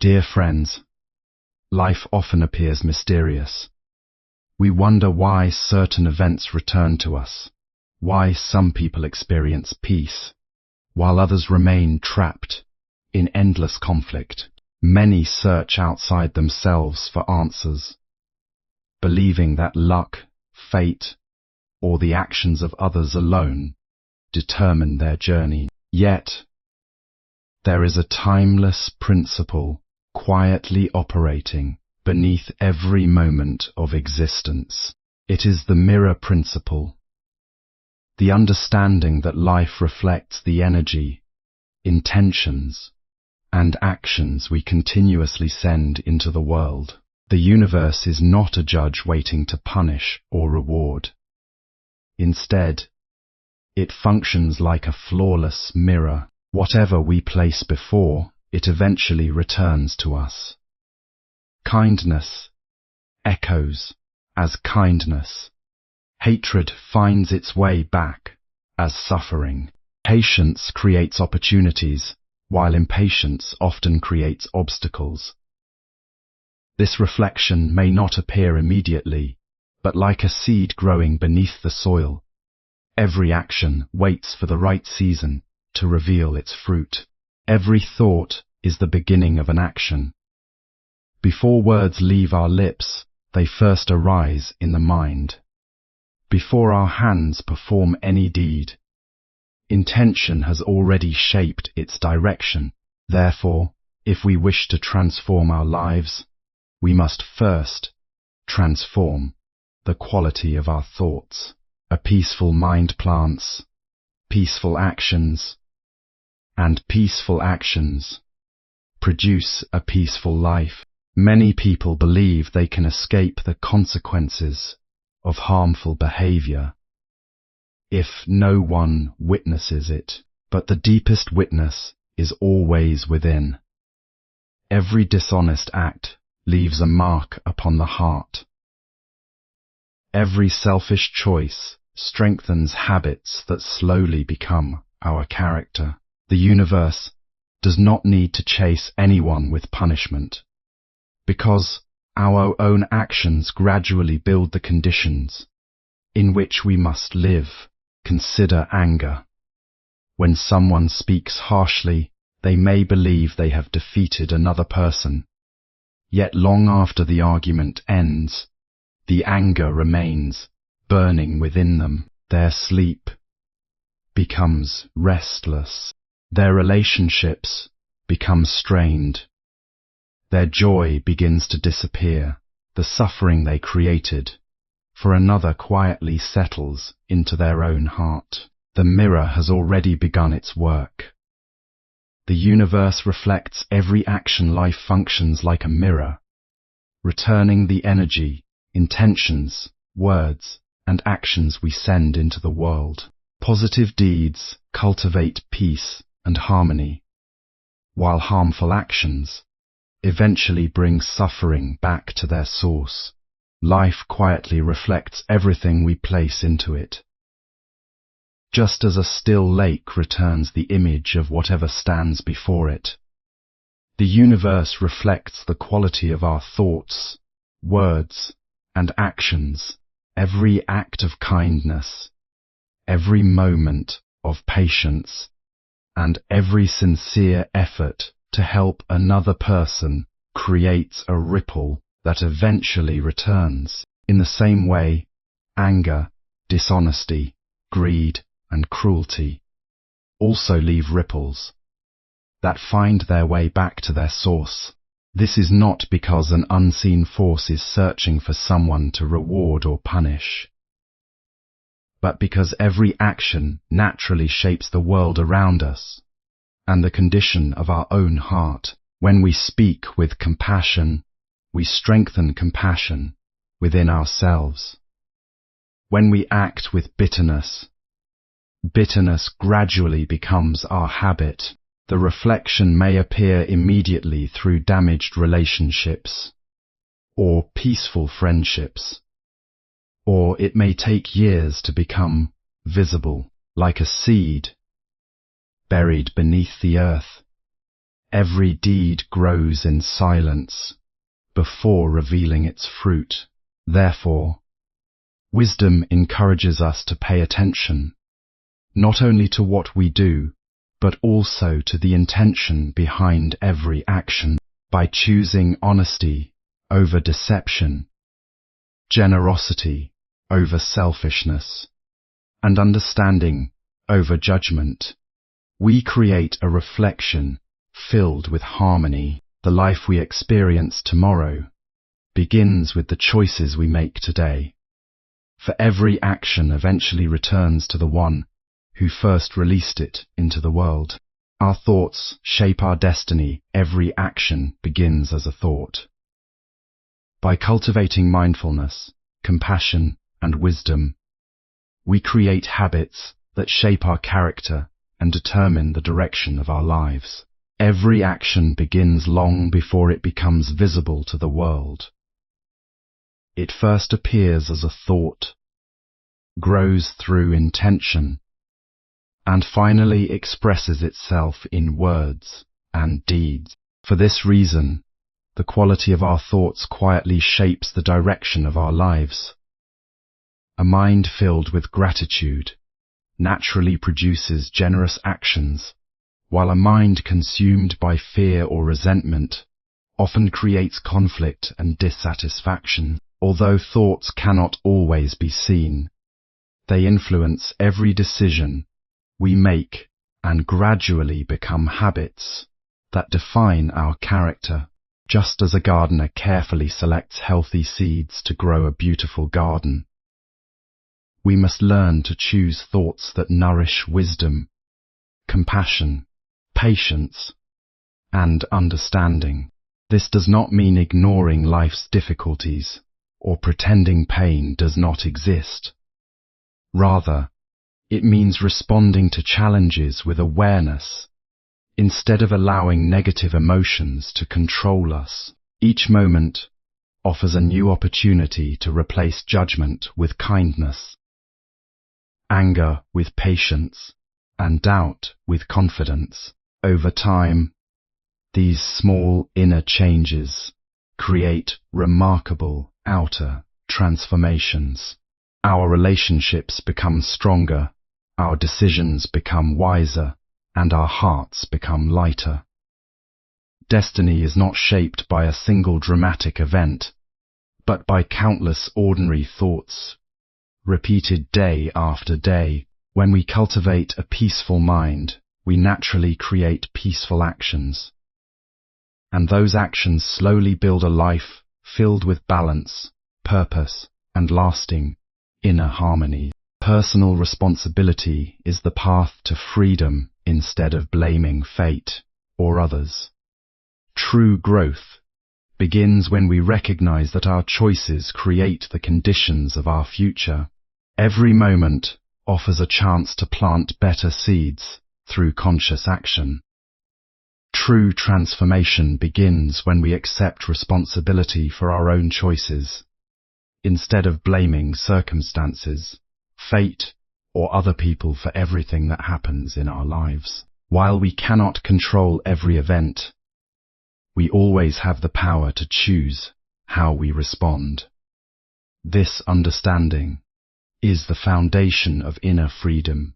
Dear friends, life often appears mysterious. We wonder why certain events return to us, why some people experience peace, while others remain trapped in endless conflict. Many search outside themselves for answers, believing that luck, fate, or the actions of others alone determine their journey. Yet, there is a timeless principle quietly operating beneath every moment of existence. It is the mirror principle, the understanding that life reflects the energy, intentions, and actions we continuously send into the world. The universe is not a judge waiting to punish or reward. Instead, it functions like a flawless mirror. Whatever we place before, it eventually returns to us. Kindness echoes as kindness. Hatred finds its way back as suffering. Patience creates opportunities, while impatience often creates obstacles. This reflection may not appear immediately, but like a seed growing beneath the soil, every action waits for the right season to reveal its fruit. Every thought is the beginning of an action. Before words leave our lips, they first arise in the mind. Before our hands perform any deed, intention has already shaped its direction. Therefore, if we wish to transform our lives, we must first transform the quality of our thoughts. A peaceful mind plants peaceful actions, and peaceful actions produce a peaceful life. Many people believe they can escape the consequences of harmful behavior if no one witnesses it, but the deepest witness is always within. Every dishonest act leaves a mark upon the heart. Every selfish choice strengthens habits that slowly become our character. The universe does not need to chase anyone with punishment, because our own actions gradually build the conditions in which we must live. Consider anger. When someone speaks harshly, they may believe they have defeated another person. Yet long after the argument ends, the anger remains burning within them. Their sleep becomes restless. Their relationships become strained. Their joy begins to disappear. The suffering they created for another quietly settles into their own heart. The mirror has already begun its work. The universe reflects every action. Life functions like a mirror, returning the energy, intentions, words, and actions we send into the world. Positive deeds cultivate peace and harmony, while harmful actions eventually bring suffering back to their source. Life quietly reflects everything we place into it. Just as a still lake returns the image of whatever stands before it, the universe reflects the quality of our thoughts, words, and actions. Every act of kindness, every moment of patience, and every sincere effort to help another person creates a ripple that eventually returns. In the same way, anger, dishonesty, greed, and cruelty also leave ripples that find their way back to their source. This is not because an unseen force is searching for someone to reward or punish, but because every action naturally shapes the world around us and the condition of our own heart. When we speak with compassion, we strengthen compassion within ourselves. When we act with bitterness, bitterness gradually becomes our habit. The reflection may appear immediately through damaged relationships or peaceful friendships, or it may take years to become visible. Like a seed buried beneath the earth, Every deed grows in silence before revealing its fruit. Therefore, wisdom encourages us to pay attention, not only to what we do, but also to the intention behind every action. By choosing honesty over deception, generosity over selfishness, and understanding over judgment, we create a reflection filled with harmony. The life we experience tomorrow begins with the choices we make today. For every action eventually returns to the one who first released it into the world. Our thoughts shape our destiny. Every action begins as a thought. By cultivating mindfulness, compassion, and wisdom, we create habits that shape our character and determine the direction of our lives. Every action begins long before it becomes visible to the world. It first appears as a thought, grows through intention, and finally expresses itself in words and deeds. For this reason, the quality of our thoughts quietly shapes the direction of our lives. A mind filled with gratitude naturally produces generous actions, while a mind consumed by fear or resentment often creates conflict and dissatisfaction. Although thoughts cannot always be seen, they influence every decision we make and gradually become habits that define our character. Just as a gardener carefully selects healthy seeds to grow a beautiful garden, we must learn to choose thoughts that nourish wisdom, compassion, patience, and understanding. This does not mean ignoring life's difficulties or pretending pain does not exist. Rather, it means responding to challenges with awareness, instead of allowing negative emotions to control us. Each moment offers a new opportunity to replace judgment with kindness, anger with patience, and doubt with confidence. Over time, these small inner changes create remarkable outer transformations. Our relationships become stronger, our decisions become wiser, and our hearts become lighter. Destiny is not shaped by a single dramatic event, but by countless ordinary thoughts, repeated day after day. When we cultivate a peaceful mind, we naturally create peaceful actions. And those actions slowly build a life filled with balance, purpose, and lasting inner harmony. Personal responsibility is the path to freedom instead of blaming fate or others. True growth begins when we recognize that our choices create the conditions of our future. Every moment offers a chance to plant better seeds through conscious action. True transformation begins when we accept responsibility for our own choices, instead of blaming circumstances, fate, or other people for everything that happens in our lives. While we cannot control every event, we always have the power to choose how we respond. This understanding is the foundation of inner freedom.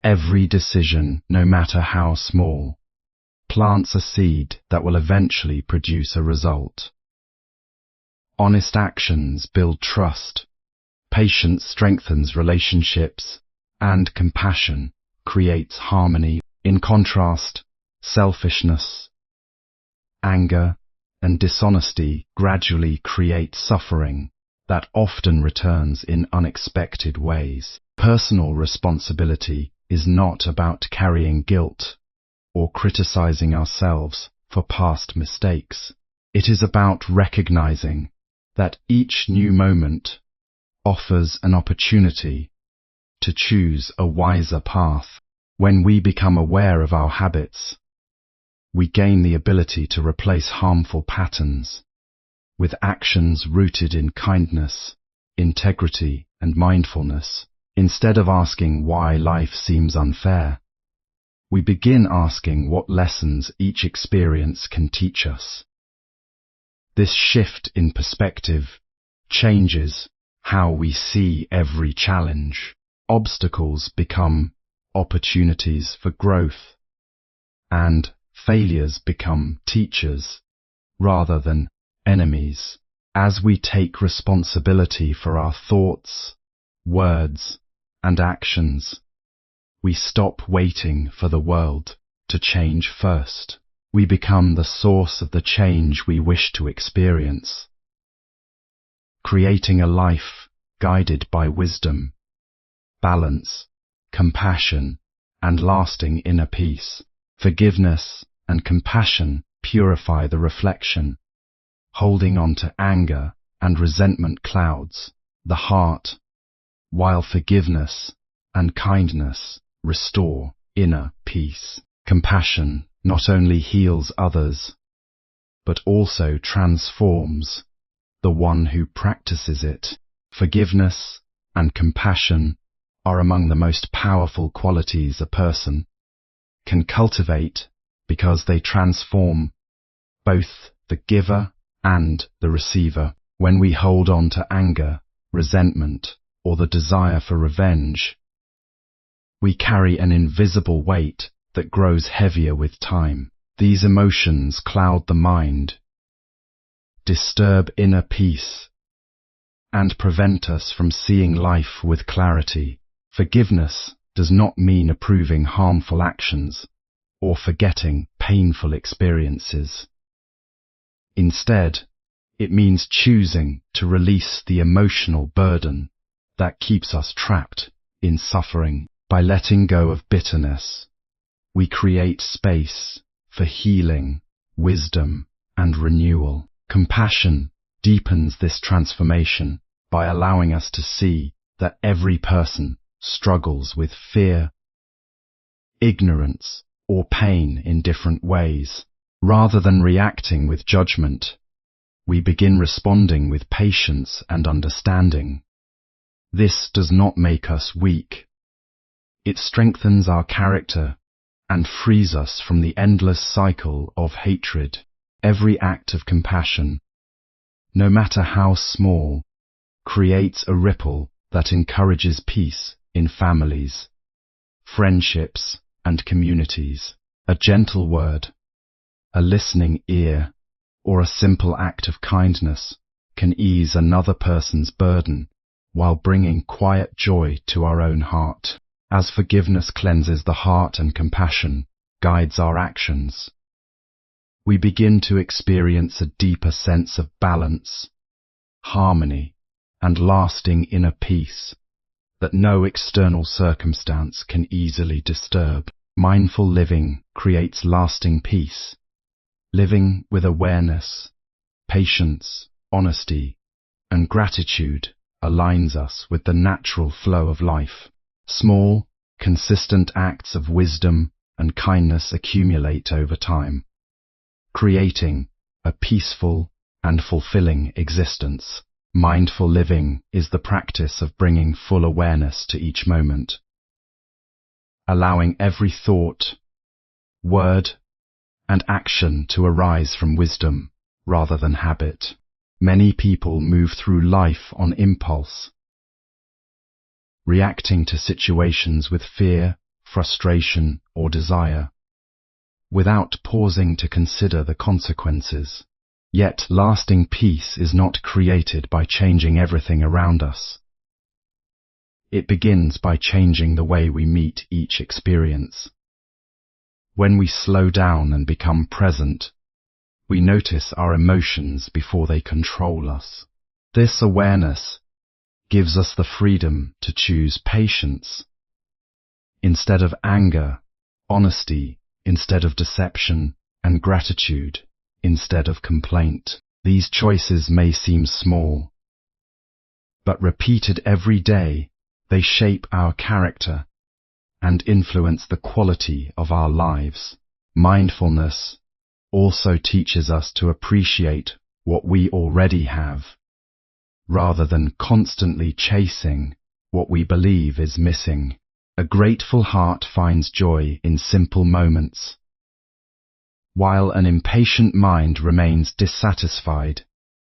Every decision, no matter how small, plants a seed that will eventually produce a result. Honest actions build trust, patience strengthens relationships, and compassion creates harmony. In contrast, selfishness, anger, and dishonesty gradually create suffering that often returns in unexpected ways. Personal responsibility is not about carrying guilt or criticizing ourselves for past mistakes. It is about recognizing that each new moment offers an opportunity to choose a wiser path. When we become aware of our habits, we gain the ability to replace harmful patterns with actions rooted in kindness, integrity, and mindfulness. Instead of asking why life seems unfair, we begin asking what lessons each experience can teach us. This shift in perspective changes how we see every challenge. Obstacles become opportunities for growth, and failures become teachers rather than enemies. As we take responsibility for our thoughts, words, and actions, we stop waiting for the world to change first. We become the source of the change we wish to experience, creating a life guided by wisdom, balance, compassion, and lasting inner peace. Forgiveness and compassion purify the reflection. Holding on to anger and resentment clouds the heart, while forgiveness and kindness restore inner peace. Compassion not only heals others, but also transforms the one who practices it. Forgiveness and compassion are among the most powerful qualities a person can cultivate because they transform both the giver and the receiver. When we hold on to anger, resentment, or the desire for revenge, we carry an invisible weight that grows heavier with time. These emotions cloud the mind, disturb inner peace, and prevent us from seeing life with clarity. Forgiveness does not mean approving harmful actions or forgetting painful experiences. Instead, it means choosing to release the emotional burden that keeps us trapped in suffering. By letting go of bitterness, we create space for healing, wisdom, and renewal. Compassion deepens this transformation by allowing us to see that every person struggles with fear, ignorance, or pain in different ways. Rather than reacting with judgment, we begin responding with patience and understanding. This does not make us weak. It strengthens our character and frees us from the endless cycle of hatred. Every act of compassion, no matter how small, creates a ripple that encourages peace in families, friendships, and communities. A gentle word, a listening ear, or a simple act of kindness can ease another person's burden while bringing quiet joy to our own heart. As forgiveness cleanses the heart and compassion guides our actions, we begin to experience a deeper sense of balance, harmony, and lasting inner peace that no external circumstance can easily disturb. Mindful living creates lasting peace. Living with awareness, patience, honesty, and gratitude aligns us with the natural flow of life. Small, consistent acts of wisdom and kindness accumulate over time, creating a peaceful and fulfilling existence. Mindful living is the practice of bringing full awareness to each moment, allowing every thought, word, and action to arise from wisdom rather than habit. Many people move through life on impulse, reacting to situations with fear, frustration, or desire, without pausing to consider the consequences. Yet lasting peace is not created by changing everything around us. It begins by changing the way we meet each experience. When we slow down and become present, we notice our emotions before they control us. This awareness gives us the freedom to choose patience instead of anger, honesty instead of deception, and gratitude instead of complaint. These choices may seem small, but repeated every day, they shape our character and influence the quality of our lives. Mindfulness also teaches us to appreciate what we already have, rather than constantly chasing what we believe is missing. A grateful heart finds joy in simple moments, while an impatient mind remains dissatisfied,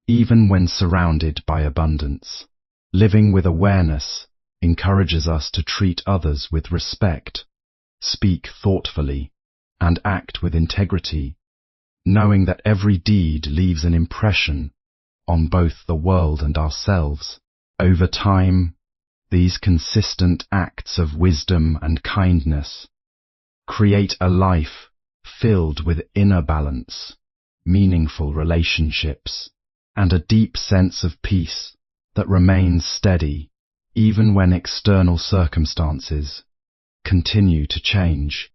even when surrounded by abundance. Living with awareness encourages us to treat others with respect, speak thoughtfully, and act with integrity, knowing that every deed leaves an impression on both the world and ourselves. Over time, these consistent acts of wisdom and kindness create a life filled with inner balance, meaningful relationships, and a deep sense of peace that remains steady even when external circumstances continue to change.